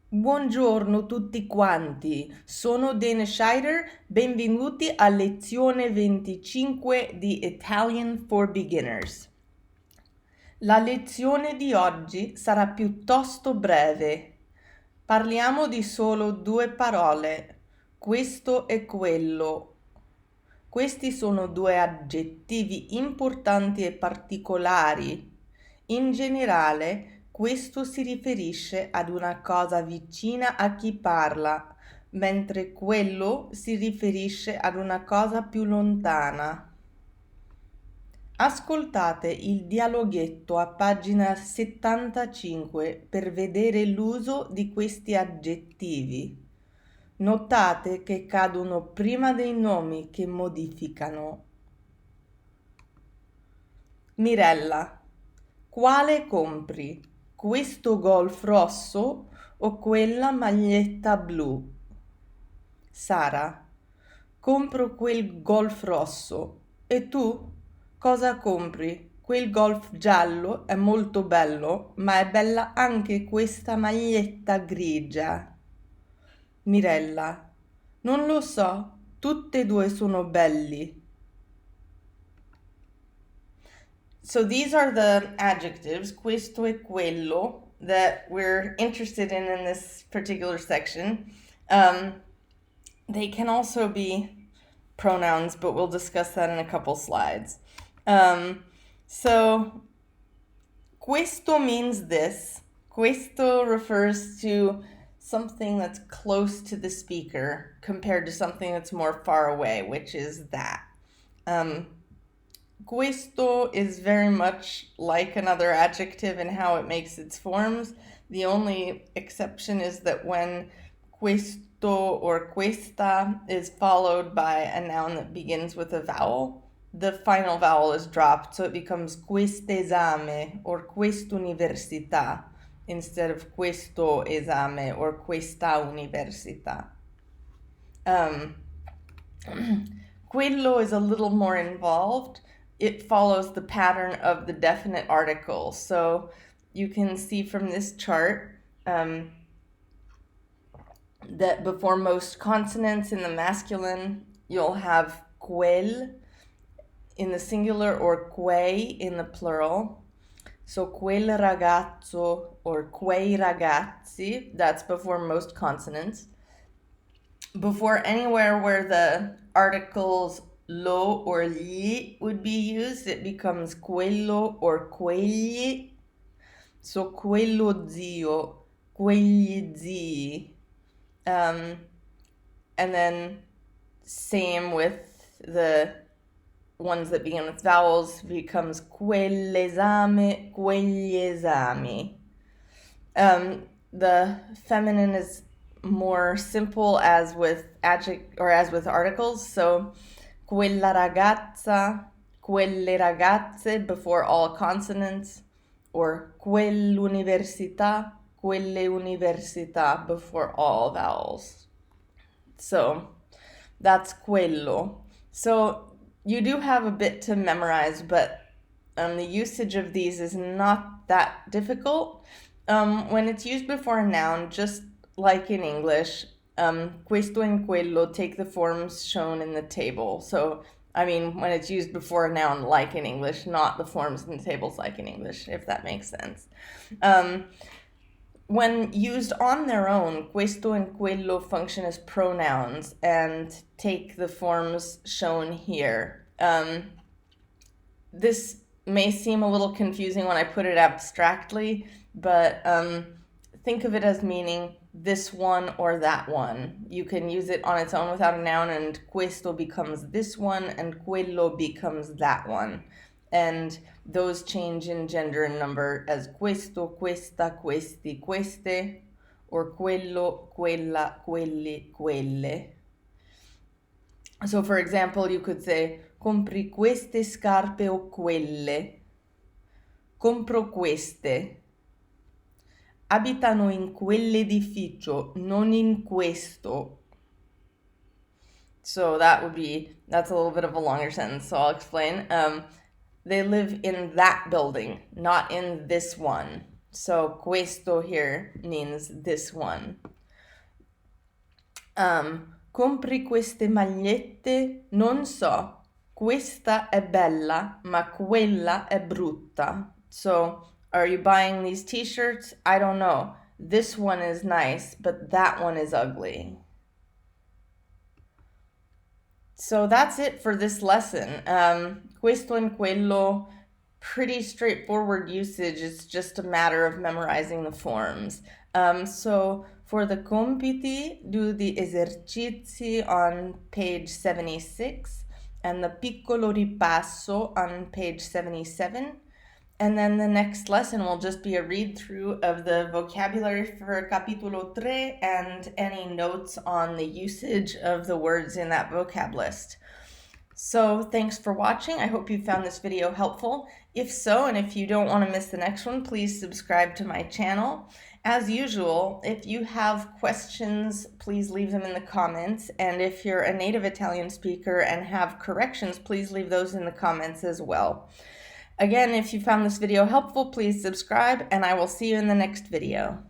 Buongiorno tutti quanti, sono Dan Scheider, benvenuti a lezione 25 di Italian for Beginners. La lezione di oggi sarà piuttosto breve. Parliamo di solo due parole, questo e quello. Questi sono due aggettivi importanti e particolari. In generale, questo si riferisce ad una cosa vicina a chi parla, mentre quello si riferisce ad una cosa più lontana. Ascoltate il dialoghetto a pagina 75 per vedere l'uso di questi aggettivi. Notate che cadono prima dei nomi che modificano. Mirella, quale compri? Questo golf rosso o quella maglietta blu? Sara, compro quel golf rosso. E tu? Cosa compri? Quel golf giallo è molto bello, ma è bella anche questa maglietta grigia. Mirella, non lo so, tutte e due sono belli. So these are the adjectives, questo e quello, that we're interested in this particular section. They can also be pronouns, but we'll discuss that in a couple slides. So questo means this. Questo refers to something that's close to the speaker compared to something that's more far away, which is that. Questo is very much like another adjective in how it makes its forms. The only exception is that when questo or questa is followed by a noun that begins with a vowel, the final vowel is dropped, so it becomes quest'esame or quest'università instead of questo esame or questa università. Quello is a little more involved. It follows the pattern of the definite article. So you can see from this chart that before most consonants in the masculine, you'll have quel in the singular or quei in the plural. So quel ragazzo or quei ragazzi, that's before most consonants. Before anywhere where the articles lo or gli would be used, it becomes quello or quegli. So quello zio, quegli zii. And then same with the ones that begin with vowels, becomes quell'esame, quegli esami. The feminine is more simple as with as with articles. So quella ragazza, quelle ragazze before all consonants, or quell'università, quelle università before all vowels. So that's quello. So you do have a bit to memorize, but the usage of these is not that difficult. When it's used before a noun, just like in English, questo and quello take the forms shown in the table. So, I mean, when it's used before a noun, like in English, not the forms in the tables like in English, if that makes sense. When used on their own, questo and quello function as pronouns and take the forms shown here. This may seem a little confusing when I put it abstractly, but think of it as meaning this one or that one. You can use it on its own without a noun, and questo becomes this one, and quello becomes that one. And those change in gender and number as questo, questa, questi, queste, or quello, quella, quelli, quelle. So for example, you could say, compri queste scarpe o quelle. Compro queste. Abitano in quell'edificio, non in questo. So that's a little bit of a longer sentence, so I'll explain. They live in that building, not in this one. So questo here means this one. Compri queste magliette? Non so. Questa è bella, ma quella è brutta. So, are you buying these t-shirts? I don't know. This one is nice, but that one is ugly. So that's it for this lesson. Questo and quello, pretty straightforward usage. It's just a matter of memorizing the forms. So for the compiti, do the esercizi on page 76 and the piccolo ripasso on page 77. And then the next lesson will just be a read through of the vocabulary for capítulo 3 and any notes on the usage of the words in that vocab list. So thanks for watching. I hope you found this video helpful. If so, and if you don't want to miss the next one, please subscribe to my channel. As usual, if you have questions, please leave them in the comments. And if you're a native Italian speaker and have corrections, please leave those in the comments as well. Again, if you found this video helpful, please subscribe, and I will see you in the next video.